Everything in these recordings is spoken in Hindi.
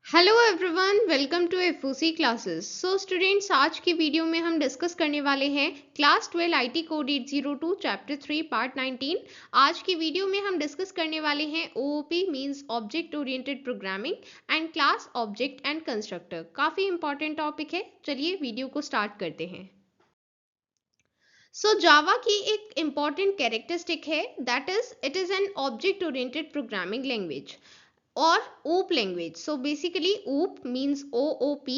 Hello everyone, welcome to FOC classes. So students, आज की वीडियो में हम डिस्कस करने वाले हैं class 12 IT code 802 chapter 3 part 19। आज की वीडियो में हम डिस्कस करने वाले हैं OOP means object oriented programming and class object and constructor. काफी इंपॉर्टेंट टॉपिक है। चलिए वीडियो को स्टार्ट करते हैं। सो जावा की एक इम्पॉर्टेंट कैरेक्टरिस्टिक है, that is it is an object oriented programming language और OOP language. So basically OOP means OOP,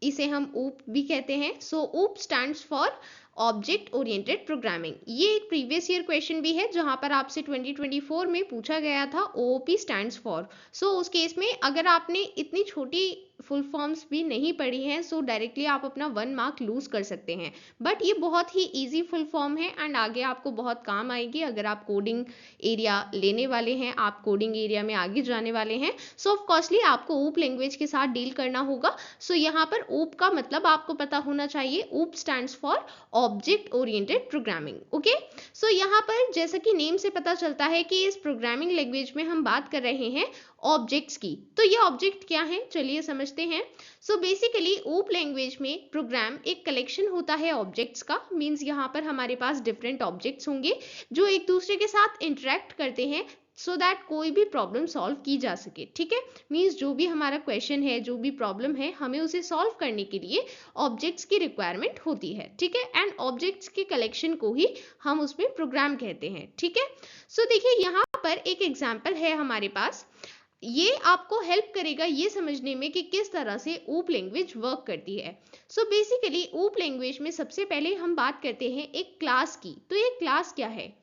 इसे हम OOP भी कहते हैं। सो OOP stands for object oriented programming. ये एक प्रीवियस ईयर क्वेश्चन भी है जहां पर आपसे 2024 में पूछा गया था OOP स्टैंड्स फॉर। सो उस केस में अगर आपने इतनी छोटी फुल फॉर्म्स भी नहीं पढ़ी हैं सो डायरेक्टली आप अपना 1 मार्क लूज कर सकते हैं। बट ये बहुत ही इजी फुल फॉर्म है एंड आगे आपको बहुत काम आएगी अगर आप कोडिंग एरिया लेने वाले हैं, आप कोडिंग एरिया में आगे जाने वाले हैं। सो ऑफ कोर्सली आपको OOP लैंग्वेज के साथ डील करना होगा। सो यहाँ पर OOP का मतलब आपको पता होना चाहिए। OOP stands for object oriented programming. Okay, so यहाँ पर जैसा कि नेम से पता चलता है कि इस प्रोग्रामिंग लैंग्वेज में हम बात कर रहे हैं ऑब्जेक्ट्स की। तो ये ऑब्जेक्ट क्या है, चलिए समझते हैं। सो बेसिकली OOP लैंग्वेज में प्रोग्राम एक कलेक्शन होता है ऑब्जेक्ट्स का। मींस यहाँ पर हमारे पास डिफरेंट ऑब्जेक्ट्स होंगे जो एक दूसरे के साथ इंटरेक्ट करते हैं सो दैट कोई भी प्रॉब्लम सॉल्व की जा सके। ठीक है, मींस जो भी हमारा क्वेश्चन है, जो भी प्रॉब्लम है, हमें उसे सॉल्व करने के लिए ऑब्जेक्ट्स की रिक्वायरमेंट होती है। ठीक है, एंड ऑब्जेक्ट्स के कलेक्शन को ही हम उसमें प्रोग्राम कहते हैं। ठीक है, सो देखिए यहाँ पर एक एग्जाम्पल है हमारे पास। ये आपको हेल्प करेगा ये समझने में कि किस तरह से OOP लैंग्वेज वर्क करती है। सो बेसिकली OOP लैंग्वेज में सबसे पहले हम बात करते हैं एक क्लास की। तो ये क्लास क्या है?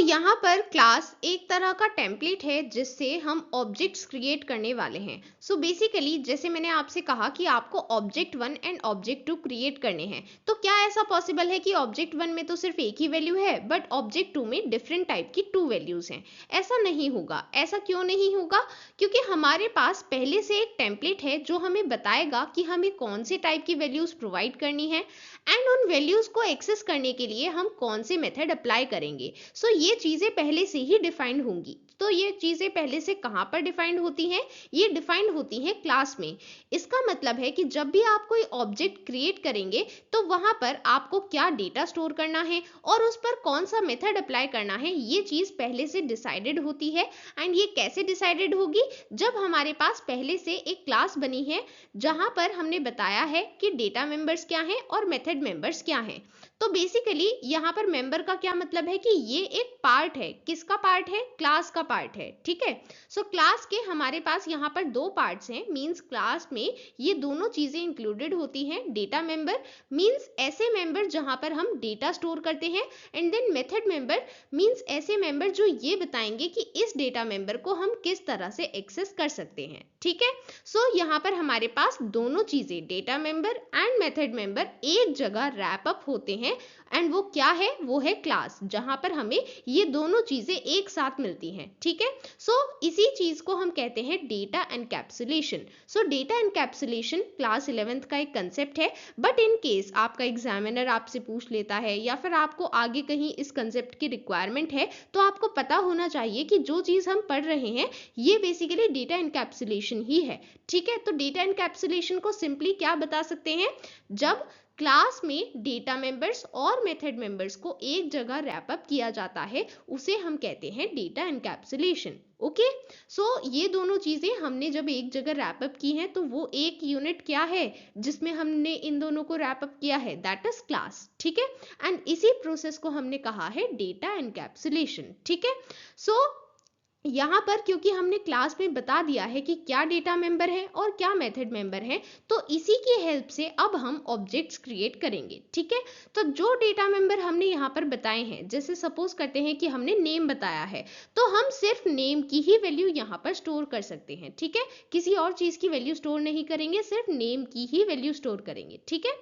यहाँ पर क्लास एक तरह का टेम्पलेट है जिससे हम ऑब्जेक्ट्स क्रिएट करने वाले हैं। बेसिकली जैसे मैंने आपसे कहा कि आपको ऑब्जेक्ट 1 एंड ऑब्जेक्ट 2 क्रिएट करने हैं, तो क्या ऐसा पॉसिबल है कि ऑब्जेक्ट 1 में तो सिर्फ एक ही वैल्यू है बट ऑब्जेक्ट 2 में डिफरेंट टाइप की 2 वैल्यूज हैं? ऐसा नहीं होगा। ऐसा क्यों नहीं होगा? क्योंकि हमारे पास पहले से एक टेम्पलेट है जो हमें बताएगा कि हमें कौन से टाइप की वैल्यूज प्रोवाइड करनी है एंड उन वैल्यूज को एक्सेस करने के लिए हम कौन से मेथड अप्लाई करेंगे। ये चीजें पहले से ही डिफाइंड होंगी। तो ये चीजें पहले से कहां पर डिफाइंड होती हैं? ये डिफाइंड होती हैं क्लास में। इसका मतलब है कि जब भी आप कोई ऑब्जेक्ट क्रिएट करेंगे तो वहां पर आपको क्या डेटा स्टोर करना है और उस पर कौन सा मेथड अप्लाई करना है, ये चीज पहले से डिसाइडेड होती है। एंड ये कैसे डिसाइडेड होगी? जब हमारे पास पहले से एक क्लास बनी है जहां पर हमने बताया है कि डेटा मेंबर्स क्या हैं और मेथड मेंबर्स क्या हैं। तो बेसिकली यहाँ पर मेंबर का क्या मतलब है कि ये एक पार्ट है। किसका पार्ट है? क्लास का पार्ट है। ठीक है, क्लास के हमारे पास यहाँ पर दो पार्ट्स हैं। मींस क्लास में ये दोनों चीजें इंक्लूडेड होती हैं। डेटा मेंबर मींस ऐसे मेंबर जहां पर हम डेटा स्टोर करते हैं, and then method member means ऐसे मेंबर जो ये बताएंगे कि इस डेटा मेंबर को हम किस तरह से एक्सेस कर सकते हैं। ठीक है, यहाँ पर हमारे पास दोनों चीजें data member and method member एक जगह रैप अप होते हैं। एंड वो क्या है? वो है क्लास, जहां पर हमें ये दोनों चीजें एक साथ मिलती हैं। ठीक है, इसी चीज को हम कहते हैं data encapsulation. Data encapsulation class 11th का एक कंसेप्ट है। बट इन केस आपका एग्जामिनर आपसे पूछ लेता है या फिर आपको आगे कहीं इस कंसेप्ट की रिक्वायरमेंट है, तो आपको पता होना चाहिए कि जो चीज हम पढ़ रहे हैं ये बेसिकली डेटा एनकैप्सुलेशन ही है। ठीक है, तो डेटा एनकैप्सुलेशन को सिंपली क्या बता सकते हैं? जब क्लास में डेटा मेंबर्स और मेथड मेंबर्स को एक जगह रैप अप किया जाता है उसे हम कहते हैं डेटा एनकैप्सुलेशन। ओके, ये दोनों चीजें हमने जब एक जगह रैप अप की हैं तो वो एक यूनिट क्या है जिसमें हमने इन दोनों को रैप अप किया है? That is class. ठीक है, एंड इसी प्रोसेस को हमने कहा है डेटा एनकैप्सुलेशन। ठीक है, यहाँ पर क्योंकि हमने क्लास में बता दिया है कि क्या डेटा मेंबर है और क्या मेथड मेंबर है, तो इसी की हेल्प से अब हम ऑब्जेक्ट्स क्रिएट करेंगे। ठीक है, तो जो डेटा मेंबर हमने यहाँ पर बताए हैं, जैसे सपोज करते हैं कि हमने नेम बताया है, तो हम सिर्फ नेम की ही वैल्यू यहाँ पर स्टोर कर सकते हैं। ठीक है, किसी और चीज की वैल्यू स्टोर नहीं करेंगे, सिर्फ नेम की ही वैल्यू स्टोर करेंगे। ठीक है,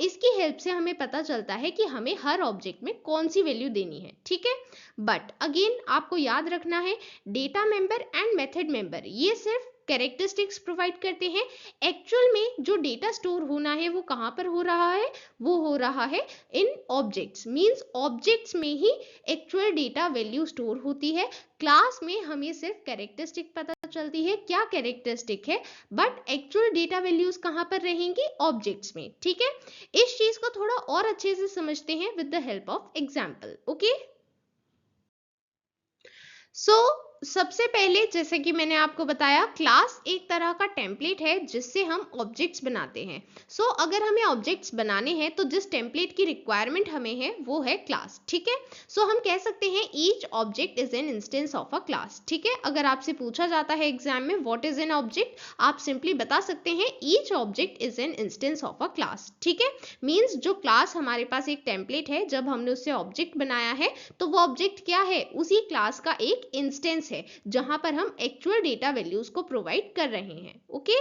इसकी हेल्प से हमें पता चलता है कि हमें हर ऑब्जेक्ट में कौन सी वैल्यू देनी है। ठीक है, बट अगेन आपको याद रखना है data member and method member ये सिर्फ कैरेक्टरिस्टिक्स प्रोवाइड करते हैं। एक्चुअल में जो डेटा स्टोर होना है वो कहाँ पर हो रहा है, वो हो रहा है इन ऑब्जेक्ट्स, मींस ऑब्जेक्ट्स में ही एक्चुअल डेटा वैल्यू स्टोर होती है। क्लास में हमें सिर्फ कैरेक्टरिस्टिक पता चलती है क्या कैरेक्टरिस्टिक है, बट एक्चुअल डेटा वैल्यूज कहाँ पर रहेंगी, ऑब्जेक्ट्स में। ठीक है, इस चीज को थोड़ा और अच्छे से समझते हैं with the help of example. Okay, so सबसे पहले जैसे कि मैंने आपको बताया, क्लास एक तरह का टेम्पलेट है जिससे हम ऑब्जेक्ट्स बनाते हैं। सो अगर हमें ऑब्जेक्ट्स बनाने हैं तो जिस टेम्पलेट की रिक्वायरमेंट हमें है वो है क्लास। ठीक है, सो हम कह सकते हैं each object is an instance of a class. ठीक है, अगर आपसे पूछा जाता है एग्जाम में व्हाट इज एन ऑब्जेक्ट, आप सिंपली बता सकते हैं each object is an instance of a class. ठीक है, मीन्स जो क्लास हमारे पास एक टेम्पलेट है, जब हमने उससे ऑब्जेक्ट बनाया है तो वो ऑब्जेक्ट क्या है, उसी क्लास का एक इंस्टेंस है जहां पर हम एक्चुअल डेटा वैल्यूज को प्रोवाइड कर रहे हैं। ओके,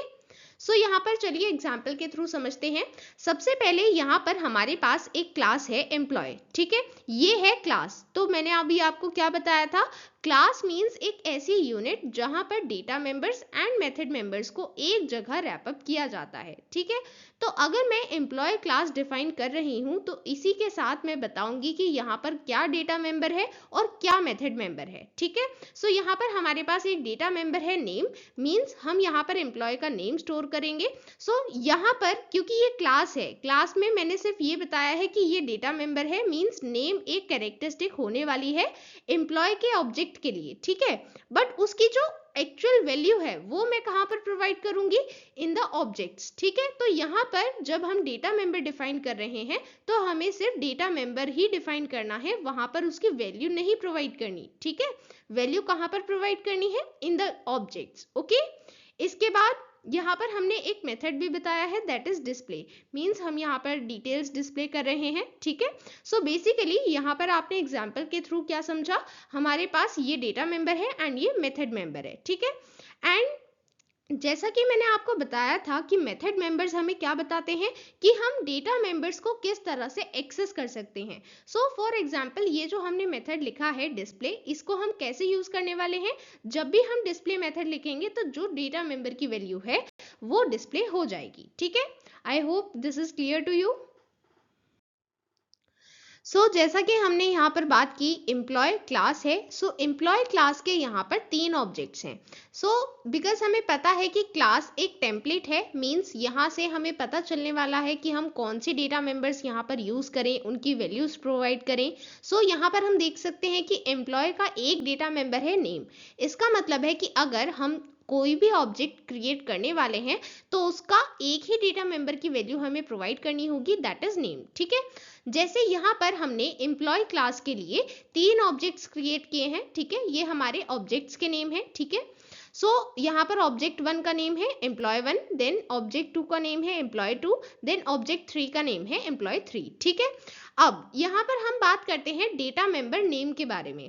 सो यहाँ पर चलिए एग्जाम्पल के थ्रू समझते हैं। सबसे पहले यहाँ पर हमारे पास एक क्लास है एम्प्लॉय। ठीक है, ये है क्लास। तो मैंने अभी आपको क्या बताया था, क्लास मींस एक ऐसी यूनिट जहां पर data members and method members को एक जगह रैप अप किया जाता है। ठीक है, तो अगर मैं एम्प्लॉय क्लास डिफाइन कर रही हूं तो इसी के साथ मैं बताऊंगी कि यहाँ पर क्या डेटा मेंबर है और क्या मेथड मेंबर है। ठीक है, सो यहाँ पर हमारे पास एक डेटा मेंबर है नेम, मींस हम यहाँ पर एम्प्लॉय का नेम स्टोर करेंगे। सो यहाँ पर क्योंकि ये क्लास है, क्लास में मैंने सिर्फ ये बताया है कि ये डेटा मेंबर है, मींस नेम एक कैरेक्टरिस्टिक होने वाली है एम्प्लॉय के ऑब्जेक्ट के लिए। ठीक है, बट उसकी जो एक्चुअल वैल्यू है वो मैं कहां पर प्रोवाइड करूंगी, इन द ऑब्जेक्ट्स। ठीक है, तो यहां पर जब हम डेटा मेंबर डिफाइन कर रहे हैं तो हमें सिर्फ डेटा मेंबर ही डिफाइन करना है, वहां पर उसकी वैल्यू नहीं प्रोवाइड करनी। ठीक है, वैल्यू कहां पर प्रोवाइड करनी है, इन द ऑब्जेक्ट्स। ओके, इसके बाद यहाँ पर हमने एक मेथड भी बताया है, दैट इज डिस्प्ले, मींस हम यहाँ पर डिटेल्स डिस्प्ले कर रहे हैं। ठीक है, सो बेसिकली यहाँ पर आपने एग्जांपल के थ्रू क्या समझा, हमारे पास ये डेटा मेंबर है एंड ये मेथड मेंबर है। ठीक है, एंड जैसा कि मैंने आपको बताया था कि मेथड मेंबर्स हमें क्या बताते हैं कि हम डेटा मेंबर्स को किस तरह से एक्सेस कर सकते हैं। सो फॉर एग्जांपल ये जो हमने मेथड लिखा है डिस्प्ले, इसको हम कैसे यूज करने वाले हैं, जब भी हम डिस्प्ले मेथड लिखेंगे तो जो डेटा मेंबर की वैल्यू है वो डिस्प्ले हो जाएगी। ठीक है, I hope this is clear to you. जैसा कि हमने यहाँ पर बात की, एम्प्लॉय क्लास है। एम्प्लॉय क्लास के यहाँ पर 3 ऑब्जेक्ट्स हैं। बिकॉज हमें पता है कि क्लास एक टेम्पलेट है, मींस यहाँ से हमें पता चलने वाला है कि हम कौन सी डेटा मेंबर्स यहाँ पर यूज करें, उनकी वैल्यूज प्रोवाइड करें। यहाँ पर हम देख सकते हैं कि एम्प्लॉय का एक डेटा मेंबर है नेम। इसका मतलब है कि अगर हम कोई भी ऑब्जेक्ट क्रिएट करने वाले हैं तो उसका एक ही डेटा मेंबर की वैल्यू हमें प्रोवाइड करनी होगी, दैट इज नेम। ठीक है, जैसे यहाँ पर हमने एम्प्लॉय क्लास के लिए 3 ऑब्जेक्ट्स क्रिएट किए हैं। ठीक है, ये हमारे ऑब्जेक्ट्स के नेम है। ठीक है, यहाँ पर ऑब्जेक्ट 1 का नेम है एम्प्लॉय 1, देन ऑब्जेक्ट 2 का नेम है एम्प्लॉय 2, देन ऑब्जेक्ट 3 का नेम है एम्प्लॉय 3। ठीक है, अब यहाँ पर हम बात करते हैं डेटा मेंबर नेम के बारे में।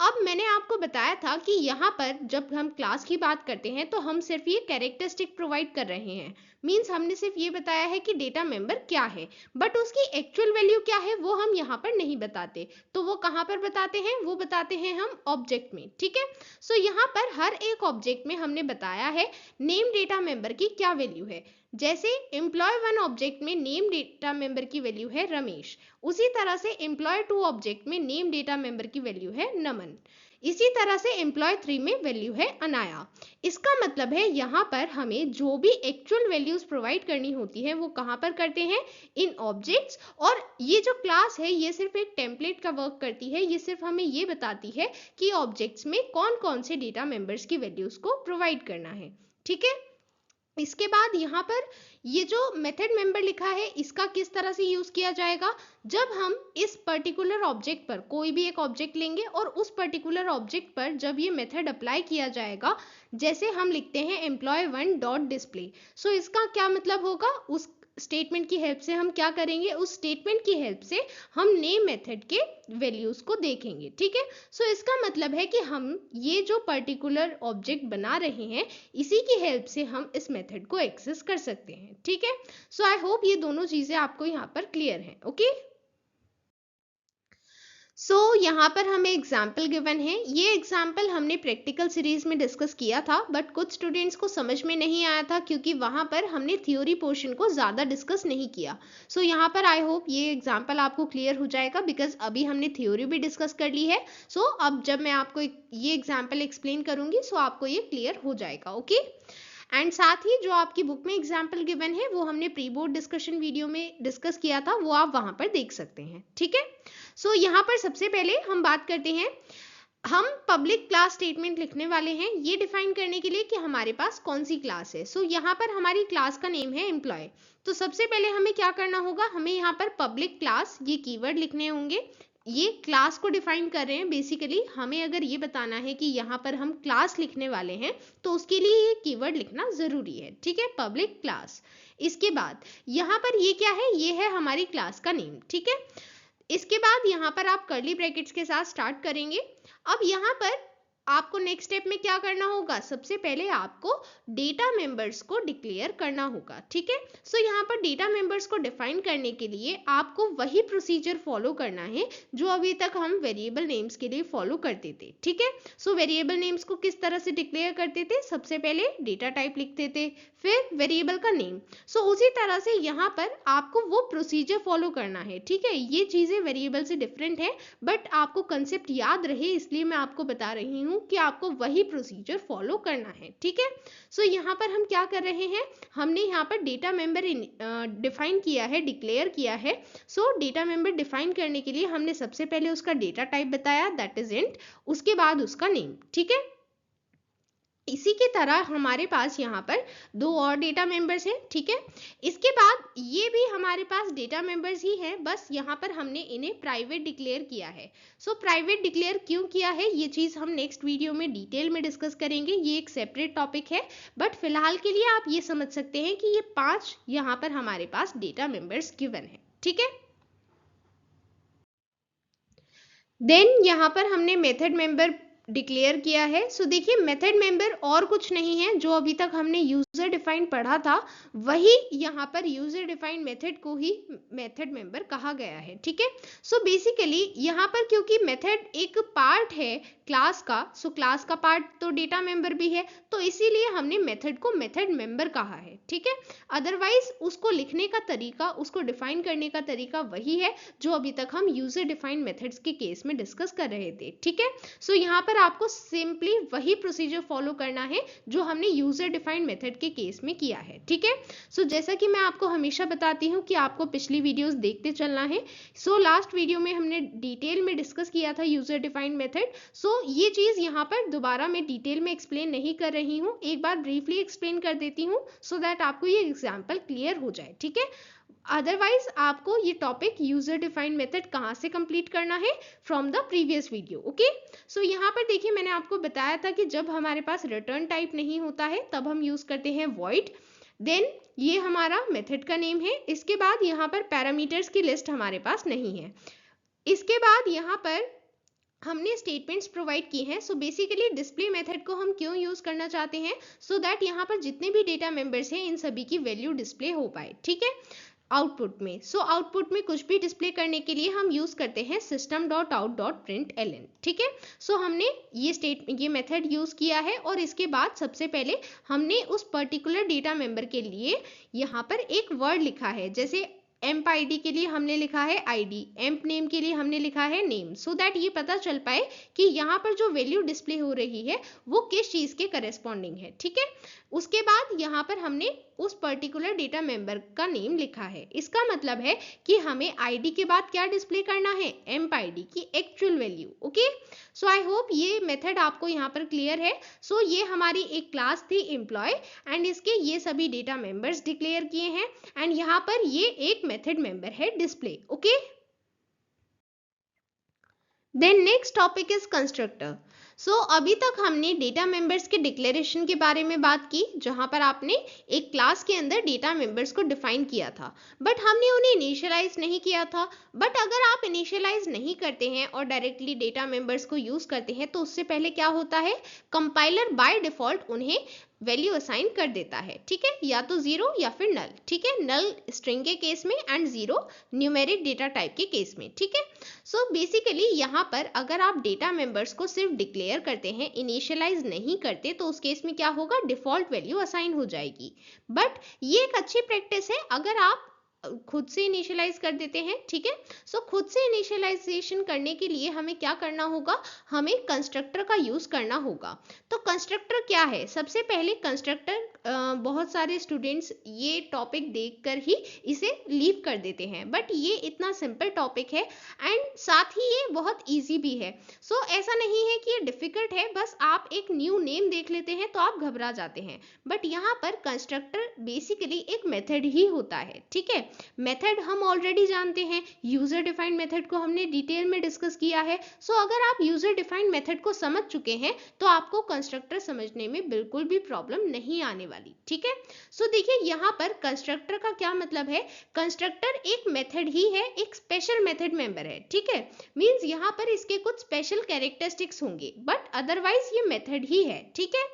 अब मैंने आपको बताया था कि यहाँ पर जब हम क्लास की बात करते हैं तो हम सिर्फ ये कैरेक्टरिस्टिक प्रोवाइड कर रहे हैं, मींस हमने सिर्फ ये बताया है कि डेटा मेंबर क्या है, बट उसकी एक्चुअल वैल्यू क्या है वो हम यहाँ पर नहीं बताते। तो वो कहाँ पर बताते हैं, वो बताते हैं हम ऑब्जेक्ट में। ठीक है, यहाँ पर हर एक ऑब्जेक्ट में हमने बताया है नेम डेटा मेंबर की क्या वैल्यू है। जैसे एम्प्लॉय 1 ऑब्जेक्ट में नेम डेटा मेंबर की वैल्यू है रमेश, उसी तरह से एम्प्लॉय 2 ऑब्जेक्ट में नेम डेटा मेंबर की वैल्यू है नमन, इसी तरह से एम्प्लॉय 3 में वैल्यू है अनाया। इसका मतलब है यहाँ पर हमें जो भी एक्चुअल वैल्यूज प्रोवाइड करनी होती है वो कहाँ पर करते हैं, इन ऑब्जेक्ट्स। और ये जो क्लास है ये सिर्फ एक टेम्पलेट का वर्क करती है, ये सिर्फ हमें ये बताती है कि ऑब्जेक्ट्स में कौन कौन से डेटा मेंबर्स की वैल्यूज को प्रोवाइड करना है। ठीक है, इसके बाद यहाँ पर ये जो मेथड मेंबर लिखा है इसका किस तरह से यूज किया जाएगा, जब हम इस पर्टिकुलर ऑब्जेक्ट पर कोई भी एक ऑब्जेक्ट लेंगे और उस पर्टिकुलर ऑब्जेक्ट पर जब ये मेथड अप्लाई किया जाएगा, जैसे हम लिखते हैं एम्प्लॉय 1 डॉट डिस्प्ले। इसका क्या मतलब होगा, उस स्टेटमेंट की हेल्प से हम क्या करेंगे, उस स्टेटमेंट की हेल्प से हम नेम मेथड के वैल्यूज को देखेंगे। ठीक है, इसका मतलब है कि हम ये जो पर्टिकुलर ऑब्जेक्ट बना रहे हैं इसी की हेल्प से हम इस मेथड को एक्सेस कर सकते हैं। ठीक है, आई होप ये दोनों चीजें आपको यहाँ पर क्लियर हैं। ओके, यहाँ पर हमें एग्जाम्पल गिवन है। ये एग्जाम्पल हमने प्रैक्टिकल सीरीज में डिस्कस किया था, बट कुछ स्टूडेंट्स को समझ में नहीं आया था क्योंकि वहाँ पर हमने थ्योरी पोर्शन को ज़्यादा डिस्कस नहीं किया। यहाँ पर आई होप ये एग्जाम्पल आपको क्लियर हो जाएगा, बिकॉज अभी हमने थ्योरी भी डिस्कस कर ली है। अब जब मैं आपको ये एग्जाम्पल एक्सप्लेन करूँगी आपको ये क्लियर हो जाएगा। ओके, एंड साथ ही जो आपकी बुक में एग्जाम्पल गिवन है वो हमने प्री बोर्ड डिस्कशन वीडियो में डिस्कस किया था, वो आप वहां पर देख सकते हैं। ठीक है, यहाँ पर सबसे पहले हम बात करते हैं, हम पब्लिक क्लास स्टेटमेंट लिखने वाले हैं ये डिफाइन करने के लिए कि हमारे पास कौन सी क्लास है। यहाँ पर हमारी क्लास का नेम है एम्प्लॉय। तो सबसे पहले हमें क्या करना होगा, हमें यहाँ पर पब्लिक क्लास ये कीवर्ड लिखने होंगे। ये क्लास को डिफाइन कर रहे हैं। बेसिकली हमें अगर ये बताना है कि यहाँ पर हम क्लास लिखने वाले हैं तो उसके लिए ये कीवर्ड लिखना जरूरी है। ठीक है, पब्लिक क्लास। इसके बाद यहाँ पर ये क्या है, ये है हमारी क्लास का नेम। ठीक है, इसके बाद यहाँ पर आप कर्ली ब्रैकेट्स के साथ स्टार्ट करेंगे। अब यहाँ पर आपको नेक्स्ट स्टेप में क्या करना होगा, सबसे पहले आपको डेटा मेंबर्स को डिक्लेयर करना होगा। ठीक है, यहाँ पर डेटा मेंबर्स को डिफाइन करने के लिए आपको वही प्रोसीजर फॉलो करना है जो अभी तक हम वेरिएबल नेम्स के लिए फॉलो करते थे। ठीक है, वेरिएबल नेम्स को किस तरह से डिक्लेयर करते थे, सबसे पहले डेटा टाइप लिखते थे, फिर वेरिएबल का नेम। उसी तरह से यहाँ पर आपको वो प्रोसीजर फॉलो करना है। ठीक है, ये चीजें वेरिएबल से डिफरेंट है, बट आपको कंसेप्ट याद रहे इसलिए मैं आपको बता रही हूँ कि आपको वही प्रोसीजर फॉलो करना है। ठीक है, यहाँ पर हम क्या कर रहे हैं, हमने यहाँ पर डेटा मेंबर डिफाइन किया है, डिक्लेयर किया है। डेटा मेंबर डिफाइन करने के लिए हमने सबसे पहले उसका डेटा टाइप बताया, दैट इज इंट, उसके बाद उसका नेम। ठीक है, इसी की तरह हमारे पास यहाँ पर दो और डेटा मेंबर्स हैं। ठीक है, इसके बाद ये भी हमारे पास डेटा मेंबर्स ही हैं, बस यहाँ पर हमने इन्हें प्राइवेट डिक्लेयर किया है। प्राइवेट डिक्लेयर क्यों किया है ये चीज हम नेक्स्ट वीडियो में डिटेल में डिस्कस करेंगे, ये एक सेपरेट टॉपिक है। बट फिलहाल के लिए आप ये समझ सकते हैं कि ये 5 यहाँ पर हमारे पास डेटा मेंबर्स गिवन है। ठीक है, देन यहाँ पर हमने मेथड मेंबर डिक्लेयर किया है। देखिए मेथड मेंबर और कुछ नहीं है, जो अभी तक हमने यूजर डिफाइन पढ़ा था वही यहाँ पर यूजर डिफाइन मेथड को ही मेथड मेंबर कहा गया है। ठीक है, बेसिकली यहाँ पर क्योंकि मेथड एक पार्ट है क्लास का, क्लास का पार्ट तो डेटा मेंबर भी है, तो इसीलिए हमने मेथड को मेथड मेंबर कहा है। ठीक है, अदरवाइज उसको लिखने का तरीका, उसको डिफाइन करने का तरीका वही है जो अभी तक हम यूजर डिफाइंड मेथड्स के केस में डिस्कस कर रहे थे। ठीक है, यहाँ पर आपको सिंपली वही प्रोसीजर फॉलो करना है जो हमने यूजर डिफाइंड मेथड के केस में किया है। ठीक है, जैसा कि मैं आपको हमेशा बताती हूँ कि आपको पिछली वीडियोस देखते चलना है। लास्ट वीडियो में हमने डिटेल में डिस्कस किया था यूजर डिफाइंड मेथड। ये चीज यहाँ पर दोबारा मैं डिटेल में एक्सप्लेन नहीं कर रही हूँ, एक बार ब्रीफली एक्सप्लेन कर देती हूँ सो दैट आपको ये एग्जाम्पल क्लियर हो जाए। ठीक है, अदरवाइज आपको ये टॉपिक यूजर डिफाइंड मेथड कहाँ से कंप्लीट करना है, from the previous video. Okay, यहाँ पर देखिए मैंने आपको बताया था कि जब हमारे पास रिटर्न टाइप नहीं होता है तब हम यूज करते हैं वॉइड। देन ये हमारा मेथड का नेम है। इसके बाद यहाँ पर पैरामीटर्स की लिस्ट हमारे पास नहीं है। इसके बाद यहाँ पर हमने स्टेटमेंट्स प्रोवाइड की हैं। बेसिकली डिस्प्ले मेथड को हम क्यों यूज करना चाहते हैं, दैट यहाँ पर जितने भी डेटा मेंबर्स हैं इन सभी की वैल्यू डिस्प्ले हो पाए। ठीक है, आउटपुट में आउटपुट में कुछ भी डिस्प्ले करने के लिए हम यूज करते हैं system.out.println। ठीक है, हमने ये मेथड यूज किया है और इसके बाद सबसे पहले हमने उस पर्टिकुलर डेटा मेंबर के लिए यहाँ पर एक वर्ड लिखा है। जैसे एम्प आईडी के लिए हमने लिखा है आईडी, एम्प नेम के लिए हमने लिखा है नेम, सो दैट ये पता चल पाए कि यहाँ पर जो वैल्यू डिस्प्ले हो रही है वो किस चीज के करेस्पॉन्डिंग है। ठीक है, उसके बाद यहाँ पर हमने उस पर्टिकुलर डेटा मेंबर का नेम लिखा है। इसका मतलब है कि हमें आईडी के बाद क्या डिस्प्ले करना है, एम्प आईडी की actual value. Okay, I hope ये मेथड आपको यहाँ पर क्लियर है। ये हमारी एक क्लास थी एम्प्लॉय एंड इसके ये सभी डेटा मेंबर्स डिक्लेयर किए हैं एंड यहाँ पर ये एक मेथड मेंबर है display. Okay, then next topic is constructor. अभी तक हमने डेटा मेंबर्स के डिक्लेरेशन के बारे में बात की, जहां पर आपने एक क्लास के अंदर डेटा मेंबर्स को डिफाइन किया था, बट हमने उन्हें इनिशियलाइज नहीं किया था। बट अगर आप इनिशियलाइज नहीं करते हैं और डायरेक्टली डेटा मेंबर्स को यूज करते हैं तो उससे पहले क्या होता है, कंपाइलर बाय डिफॉल्ट उन्हें वैल्यू असाइन कर देता है, ठीक है, या तो 0 या फिर नल, ठीक है, नल स्ट्रिंग के केस में एंड 0 न्यूमेरिक डेटा टाइप के केस में, ठीक है। सो बेसिकली यहाँ पर अगर आप डेटा मेंबर्स को सिर्फ डिक्लेयर करते हैं, इनिशियलाइज नहीं करते, तो उस केस में क्या होगा, डिफॉल्ट वैल्यू असाइन हो जाएगी। बट ये एक अच्छी प्रैक्टिस है अगर आप खुद से इनिशियलाइज कर देते हैं, ठीक है। सो खुद से इनिशियलाइजेशन करने के लिए हमें क्या करना होगा, हमें कंस्ट्रक्टर का यूज करना होगा। तो कंस्ट्रक्टर क्या है, सबसे पहले कंस्ट्रक्टर बहुत सारे स्टूडेंट्स ये टॉपिक देखकर ही इसे लीव कर देते हैं, बट ये इतना सिंपल टॉपिक है एंड साथ ही ये बहुत इजी भी है। सो ऐसा नहीं है कि ये डिफिकल्ट है, बस आप एक न्यू नेम देख लेते हैं तो आप घबरा जाते हैं। बट यहाँ पर कंस्ट्रक्टर बेसिकली एक मेथड ही होता है, ठीक है। मेथड हम ऑलरेडी जानते हैं, यूजर डिफाइंड मेथड को हमने डिटेल में डिस्कस किया है। सो अगर आप यूजर डिफाइंड मेथड को समझ चुके हैं तो आपको कंस्ट्रक्टर समझने में बिल्कुल भी प्रॉब्लम नहीं आने वाली, ठीक है। सो देखिए यहाँ पर कंस्ट्रक्टर का क्या मतलब है, कंस्ट्रक्टर एक मेथड ही है, एक स्पेशल मेथड मेंबर है, ठीक है। मींस यहाँ पर इसके कुछ स्पेशल कैरेक्टरिस्टिक्स होंगे, बट अदरवाइज ये मेथड ही है, ठीक है।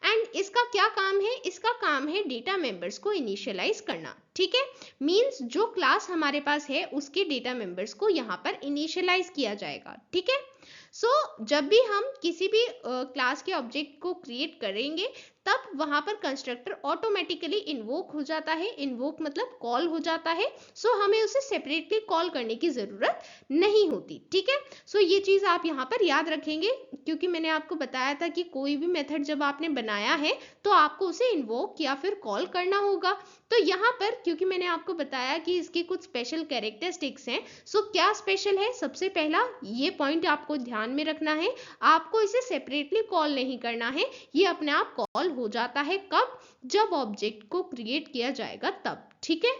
एंड इसका क्या काम है, इसका काम है डेटा मेंबर्स को इनिशियलाइज करना, ठीक है। मींस जो क्लास हमारे पास है उसके डेटा मेंबर्स को यहाँ पर इनिशियलाइज किया जाएगा, ठीक है। सो जब भी हम किसी भी क्लास के ऑब्जेक्ट को क्रिएट करेंगे तब वहां पर कंस्ट्रक्टर ऑटोमेटिकली इन्वोक हो जाता है, इन्वोक मतलब कॉल हो जाता है। सो हमें उसे सेपरेटली कॉल करने की जरूरत नहीं होती, ठीक है। सो ये चीज आप यहाँ पर याद रखेंगे, क्योंकि मैंने आपको बताया था कि कोई भी मेथड जब आपने बनाया है तो आपको उसे इन्वोक या फिर कॉल करना होगा। तो यहाँ पर क्योंकि मैंने आपको बताया कि इसकी कुछ स्पेशल कैरेक्टरिस्टिक्स हैं, सो क्या स्पेशल है, सबसे पहला ये पॉइंट आपको ध्यान में रखना है, आपको इसे सेपरेटली कॉल नहीं करना है, ये अपने आप कॉल हो जाता है कब, जब ऑब्जेक्ट को क्रिएट किया जाएगा तब, ठीक है।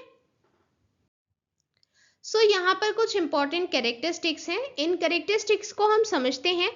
सो यहाँ पर कुछ इंपॉर्टेंट कैरेक्टरिस्टिक्स हैं, इन कैरेक्टरिस्टिक्स को हम समझते हैं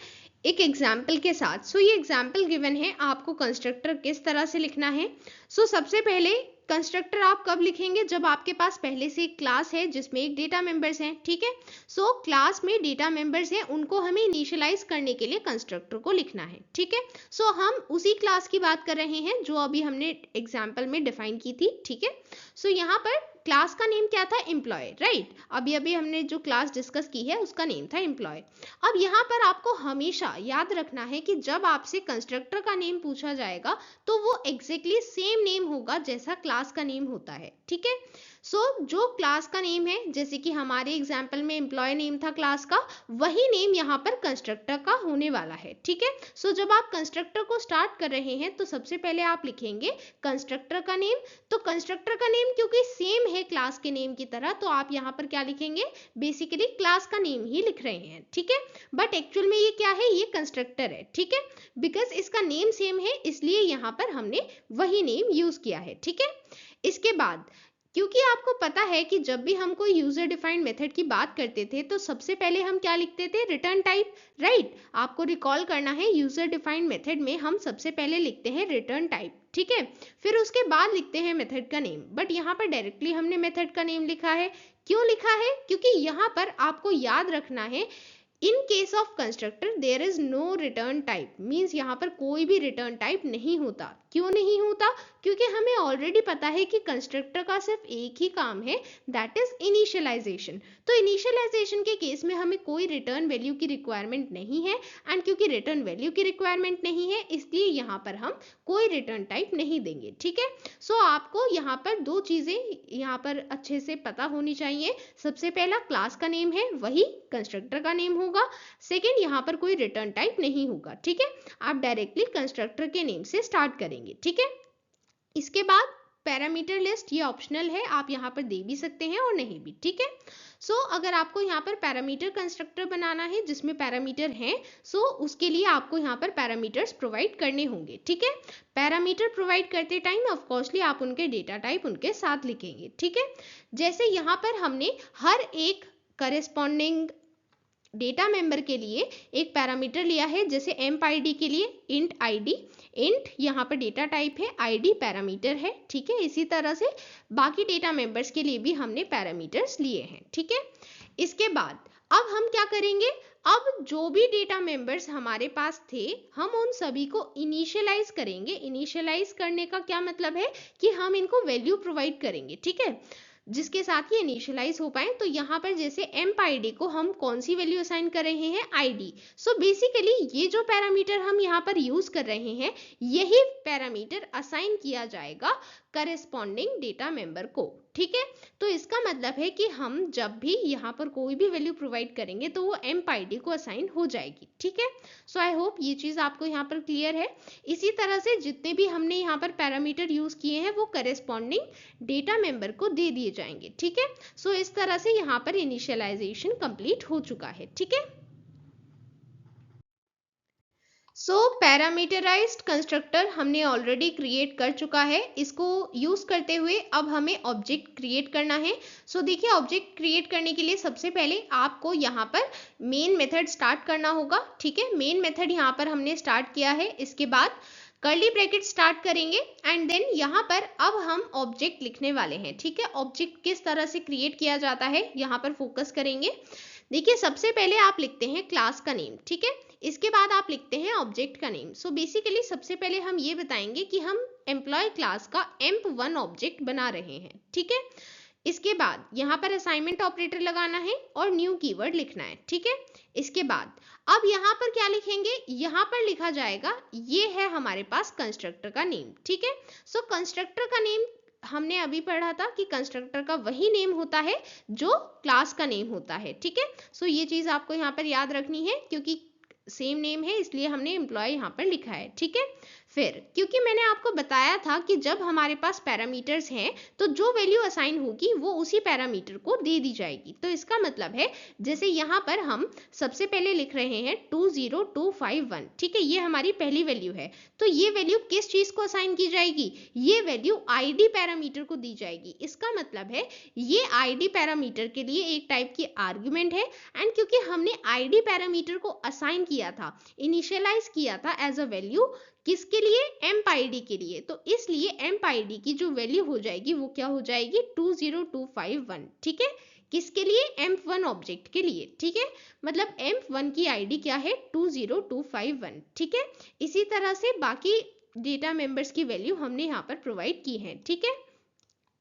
एक एग्जाम्पल के साथ। सो ये एग्जाम्पल गिवन है, आपको कंस्ट्रक्टर किस तरह से लिखना है। सो सबसे पहले कंस्ट्रक्टर आप कब लिखेंगे, जब आपके पास पहले से एक क्लास है जिसमें एक डेटा मेंबर्स हैं, ठीक है। सो क्लास में डेटा मेंबर्स हैं, उनको हमें इनिशियलाइज करने के लिए कंस्ट्रक्टर को लिखना है, ठीक है। सो हम उसी क्लास की बात कर रहे हैं जो अभी हमने एग्जाम्पल में डिफाइन की थी, ठीक है। सो यहाँ पर क्लास का नेम क्या था, एम्प्लॉय, राइट। अभी अभी हमने जो क्लास डिस्कस की है उसका नेम था एम्प्लॉय। अब यहाँ पर आपको हमेशा याद रखना है कि जब आपसे कंस्ट्रक्टर का नेम पूछा जाएगा तो वो एग्जैक्टली सेम नेम होगा जैसा क्लास का नेम होता है, ठीक है। सो जो क्लास का नेम है, जैसे कि हमारे एग्जाम्पल में एम्प्लॉय नेम था क्लास का, वही नेम यहाँ पर कंस्ट्रक्टर का होने वाला है, ठीक है। सो जब आप कंस्ट्रक्टर को स्टार्ट कर रहे हैं तो सबसे पहले आप लिखेंगे कंस्ट्रक्टर का नेम। तो कंस्ट्रक्टर का नेम क्योंकि सेम है क्लास के नेम की तरह, तो आप यहाँ पर क्या लिखेंगे, बेसिकली क्लास का नेम ही लिख रहे हैं, ठीक है। बट एक्चुअल में ये क्या है, ये कंस्ट्रक्टर है, ठीक है। बिकॉज इसका नेम सेम है इसलिए यहाँ पर हमने वही नेम यूज किया है, ठीक है। इसके बाद क्योंकि आपको पता है कि जब भी हम कोई यूजर डिफाइंड मेथड की बात करते थे तो सबसे पहले हम क्या लिखते थे, रिटर्न टाइप, राइट। आपको रिकॉल करना है, यूजर डिफाइंड मेथड में हम सबसे पहले लिखते हैं रिटर्न टाइप, ठीक है। फिर उसके बाद लिखते हैं मेथड का नेम, बट यहाँ पर डायरेक्टली हमने मेथड का नेम लिखा है। क्यों लिखा है, क्योंकि यहाँ पर आपको याद रखना है, in case of constructor there is no return type, means यहाँ पर कोई भी रिटर्न टाइप नहीं होता। क्यों नहीं होता, क्योंकि हमें ऑलरेडी पता है कि कंस्ट्रक्टर का सिर्फ एक ही काम है, दैट इज इनिशियलाइजेशन। तो इनिशियलाइजेशन के केस में हमें कोई रिटर्न वैल्यू की रिक्वायरमेंट नहीं है, एंड क्योंकि रिटर्न वैल्यू की रिक्वायरमेंट नहीं है इसलिए यहाँ पर हम कोई रिटर्न टाइप नहीं देंगे, ठीक है। सो आपको यहाँ पर दो चीजें यहाँ पर अच्छे से पता होनी चाहिए। सबसे पहला क्लास का नेम है वही कंस्ट्रक्टर का नेम होगा, सेकेंड यहाँ पर कोई रिटर्न टाइप नहीं होगा, ठीक है। आप डायरेक्टली कंस्ट्रक्टर के नेम से स्टार्ट करेंगे, ठीक है। इसके बाद पैरामीटर लिस्ट, ये ऑप्शनल है, आप यहाँ पर दे भी सकते हैं और नहीं भी, ठीक है। सो अगर आपको यहाँ पर पैरामीटर कंस्ट्रक्टर बनाना है जिसमें पैरामीटर हैं, सो उसके लिए आपको यहाँ पर पैरामीटर्स प्रोवाइड करने होंगे, ठीक है। पैरामीटर प्रोवाइड करते टाइम ऑफकोर्सली आप उनके डेटा टाइप उनके साथ लिखेंगे, ठीक है। जैसे यहाँ पर हमने हर एक करेस्पॉन्डिंग डेटा मेंबर के लिए एक पैरामीटर लिया है, जैसे एम्प आईडी के लिए इंट आईडी, इंट यहाँ पर डेटा टाइप है, आईडी पैरामीटर है, ठीक है। इसी तरह से बाकी डेटा मेंबर्स के लिए भी हमने पैरामीटर्स लिए हैं, ठीक है। इसके बाद अब हम क्या करेंगे, अब जो भी डेटा मेंबर्स हमारे पास थे, हम उन सभी को इनिशियलाइज करेंगे। इनिशियलाइज करने का क्या मतलब है कि हम इनको वैल्यू प्रोवाइड करेंगे, ठीक है, जिसके साथ ये इनिशियलाइज हो पाए। तो यहाँ पर जैसे एम्प आईडी को हम कौन सी वैल्यू असाइन कर रहे हैं, आईडी। सो बेसिकली ये जो पैरामीटर हम यहाँ पर यूज कर रहे हैं, यही पैरामीटर असाइन किया जाएगा करेस्पॉन्डिंग डेटा मेंबर को, ठीक है। तो इसका मतलब है कि हम जब भी यहाँ पर कोई भी वैल्यू प्रोवाइड करेंगे तो वो एम्प आईडी को असाइन हो जाएगी, ठीक है। सो आई होप ये चीज आपको यहाँ पर क्लियर है। इसी तरह से जितने भी हमने यहाँ पर पैरामीटर यूज किए हैं वो करेस्पॉन्डिंग डेटा मेंबर को दे दिए जाएंगे, ठीक है। सो इस तरह से यहाँ पर इनिशियलाइजेशन कंप्लीट हो चुका है, ठीक है। सो पैरामीटराइज्ड कंस्ट्रक्टर हमने ऑलरेडी क्रिएट कर चुका है। इसको यूज करते हुए अब हमें ऑब्जेक्ट क्रिएट करना है। सो देखिए, ऑब्जेक्ट क्रिएट करने के लिए सबसे पहले आपको यहाँ पर मेन मेथड स्टार्ट करना होगा, ठीक है। मेन मेथड यहाँ पर हमने स्टार्ट किया है। इसके बाद कर्ली ब्रैकेट स्टार्ट करेंगे एंड देन यहाँ पर अब हम ऑब्जेक्ट लिखने वाले हैं, ठीक है। ऑब्जेक्ट किस तरह से क्रिएट किया जाता है यहाँ पर फोकस करेंगे। देखिए, सबसे पहले आप लिखते हैं क्लास का नेम, ठीक है। इसके बाद आप लिखते हैं ऑब्जेक्ट का नेम। सो बेसिकली सबसे पहले हम ये बताएंगे कि हम एम्प्लॉय क्लास का emp1 ऑब्जेक्ट बना रहे हैं, ठीक है। इसके बाद यहाँ पर असाइनमेंट ऑपरेटर लगाना है और न्यू कीवर्ड लिखना है, ठीक है। इसके बाद अब यहाँ पर क्या लिखेंगे, यहाँ पर लिखा जाएगा, ये है हमारे पास कंस्ट्रक्टर का नेम, ठीक है। सो कंस्ट्रक्टर का नेम हमने अभी पढ़ा था कि कंस्ट्रक्टर का वही नेम होता है जो क्लास का नेम होता है, ठीक है। सो ये चीज आपको यहाँ पर याद रखनी है, क्योंकि सेम नेम है इसलिए हमने एम्प्लॉय यहाँ पर लिखा है, ठीक है। फिर क्योंकि मैंने आपको बताया था कि जब हमारे पास पैरामीटर्स हैं तो जो वैल्यू असाइन होगी वो उसी पैरामीटर को दे दी जाएगी। तो इसका मतलब है जैसे यहाँ पर हम सबसे पहले लिख रहे हैं 20251, ठीक है, ये हमारी पहली वैल्यू है। तो ये वैल्यू किस चीज को असाइन की जाएगी, ये वैल्यू आईडी पैरामीटर को दी जाएगी। इसका मतलब है ये आईडी पैरामीटर के लिए एक टाइप की आर्ग्यूमेंट है। एंड क्योंकि हमने आईडी पैरामीटर को असाइन किया था, इनिशियलाइज किया था एज अ वैल्यू, किसके लिए, एम्प आईडी के लिए, तो इसलिए एम्प आईडी की जो वैल्यू हो जाएगी वो क्या हो जाएगी, 20251, ठीक है। किसके लिए, emp1 ऑब्जेक्ट के लिए, ठीक है। मतलब emp1 की आईडी क्या है, 20251, ठीक है। इसी तरह से बाकी डेटा मेंबर्स की वैल्यू हमने यहाँ पर प्रोवाइड की है, ठीक है।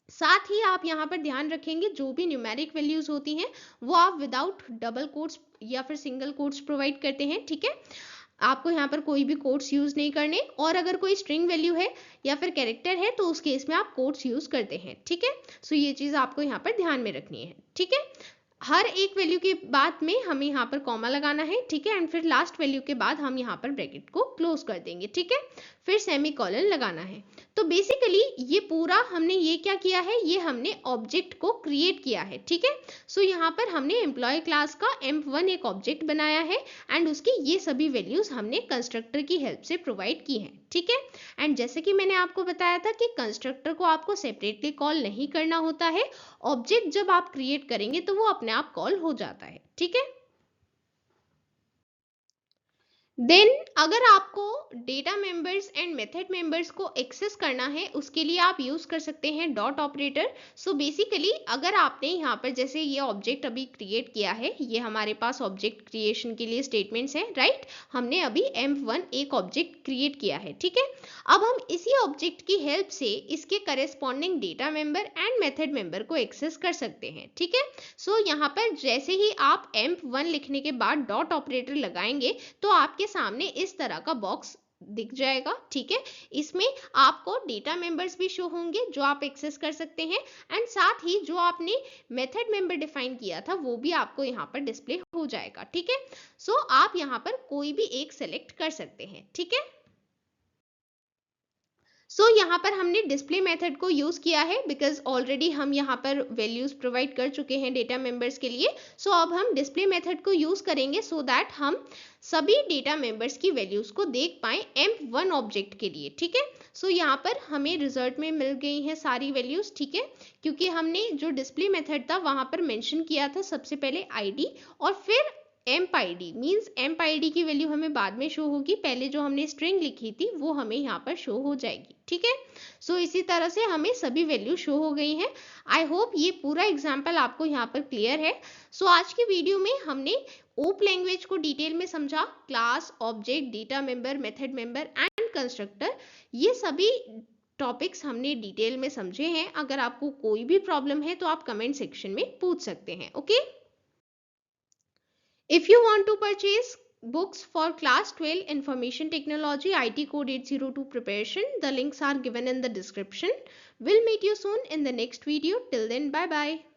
साथ ही आप यहाँ पर ध्यान रखेंगे जो भी न्यूमेरिक वैल्यूज होती हैं वो आप विदाउट डबल कोट्स या फिर सिंगल कोट्स प्रोवाइड करते हैं, ठीक है। आपको यहाँ पर कोई भी कोट्स यूज नहीं करने, और अगर कोई स्ट्रिंग वैल्यू है या फिर कैरेक्टर है तो उस केस में आप कोट्स यूज करते हैं, ठीक है। सो ये चीज आपको यहाँ पर ध्यान में रखनी है, ठीक है। हर एक वैल्यू के बाद में हमें यहाँ पर कॉमा लगाना है, ठीक है। एंड फिर लास्ट वैल्यू के बाद हम यहाँ पर ब्रैकेट को क्लोज कर देंगे, ठीक है। फिर सेमीकोलन लगाना है। तो बेसिकली ये पूरा हमने ये क्या किया है, ये हमने ऑब्जेक्ट को क्रिएट किया है, ठीक है। सो यहाँ पर हमने एम्प्लॉय क्लास का emp1 एक ऑब्जेक्ट बनाया है एंड उसकी ये सभी वैल्यूज हमने कंस्ट्रक्टर की हेल्प से प्रोवाइड की हैं, ठीक है। एंड जैसे कि मैंने आपको बताया था कि कंस्ट्रक्टर को आपको सेपरेटली कॉल नहीं करना होता है। ऑब्जेक्ट जब आप क्रिएट करेंगे तो वो अपने आप कॉल हो जाता है, ठीक है। देन अगर आपको data members and method members को एक्सेस करना है, उसके लिए आप यूज कर सकते हैं डॉट ऑपरेटर। सो बेसिकली अगर आपने यहाँ पर जैसे ये ऑब्जेक्ट अभी क्रिएट किया है, ये हमारे पास ऑब्जेक्ट क्रिएशन के लिए स्टेटमेंट्स हैं, राइट। हमने अभी emp1 एक ऑब्जेक्ट क्रिएट किया है, ठीक है। अब हम इसी ऑब्जेक्ट की हेल्प से इसके corresponding data member and method member को एक्सेस कर सकते हैं, ठीक है। सो यहाँ पर जैसे ही आप emp1 लिखने के बाद डॉट ऑपरेटर लगाएंगे तो आपके सामने इस तरह का बॉक्स दिख जाएगा, ठीक है। इसमें आपको डेटा मेंबर्स भी शो होंगे जो आप एक्सेस कर सकते हैं एंड साथ ही जो आपने मेथड मेंबर डिफाइन किया था वो भी आपको यहाँ पर डिस्प्ले हो जाएगा, ठीक है। सो आप यहाँ पर कोई भी एक सेलेक्ट कर सकते हैं, ठीक है। सो यहाँ पर हमने डिस्प्ले मेथड को यूज किया है बिकॉज ऑलरेडी हम यहाँ पर वैल्यूज प्रोवाइड कर चुके हैं डेटा मेंबर्स के लिए। सो अब हम डिस्प्ले मेथड को यूज करेंगे सो दैट हम सभी डेटा मेंबर्स की वैल्यूज को देख पाए emp1 ऑब्जेक्ट के लिए, ठीक है। सो यहाँ पर हमें रिजल्ट में मिल गई हैं सारी वैल्यूज, ठीक है, क्योंकि हमने जो डिस्प्ले मेथड था वहां पर मेंशन किया था सबसे पहले आईडी और फिर amp ID means amp ID की वैल्यू हमें बाद में शो होगी, पहले जो हमने स्ट्रिंग लिखी थी वो हमें यहाँ पर शो हो जाएगी, ठीक है। सो इसी तरह से हमें सभी वैल्यू शो हो गई हैं। आई होप ये पूरा एग्जाम्पल आपको यहाँ पर क्लियर है। सो आज की वीडियो में हमने ओप लैंग्वेज को डिटेल में समझा, class, object, data member, method member and constructor, ये सभी टॉपिक्स हमने डिटेल में समझे हैं। अगर आपको कोई भी प्रॉब्लम है तो आप कमेंट सेक्शन में पूछ सकते हैं, okay. If you want to purchase books for class 12 information technology IT code 802 preparation, the links are given in the description. We'll meet you soon in the next video. Till then, bye bye.